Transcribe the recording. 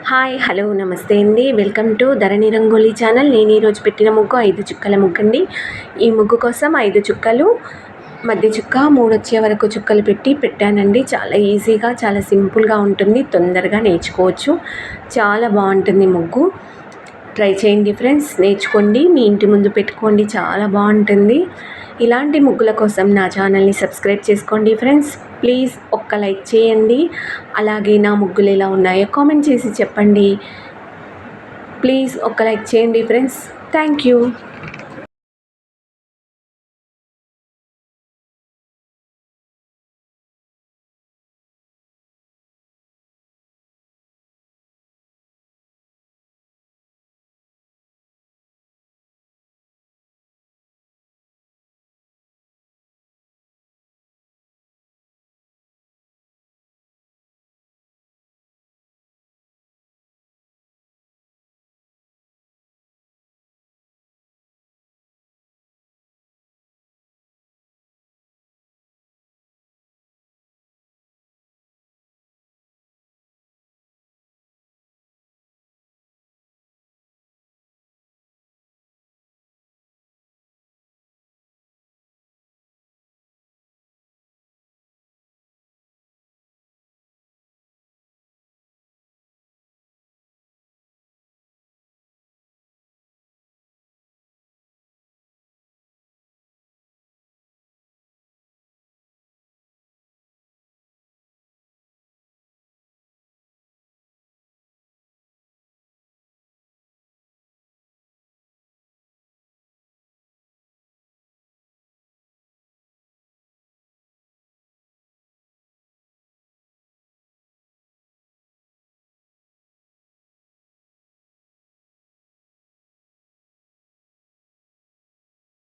Hi hello నమస్తే అండి. Welcome to Dharani rangoli channel. నేను ఈరోజు పెట్టిన ముగ్గు 5 చుక్కల ముగ్గు అండి. ఈ ముగ్గు కోసం 5 చుక్కలు, మధ్య చుక్క 3 వచ్చే వరకు చుక్కలు పెట్టానండి. చాలా ఈజీగా, చాలా సింపుల్గా ఉంటుంది. తొందరగా నేర్చుకోవచ్చు. చాలా బాగుంటుంది ముగ్గు. ట్రై చేయండి ఫ్రెండ్స్, నేర్చుకోండి, మీ ఇంటి ముందు పెట్టుకోండి, చాలా బాగుంటుంది. ఇలాంటి ముగ్గుల కోసం నా ఛానల్ని సబ్స్క్రైబ్ చేసుకోండి ఫ్రెండ్స్. ప్లీజ్ ఒక్క లైక్ చేయండి. అలాగే నా ముగ్గులు ఎలా ఉన్నాయో కామెంట్ చేసి చెప్పండి. ప్లీజ్ ఒక్క లైక్ చేయండి ఫ్రెండ్స్. Thank you.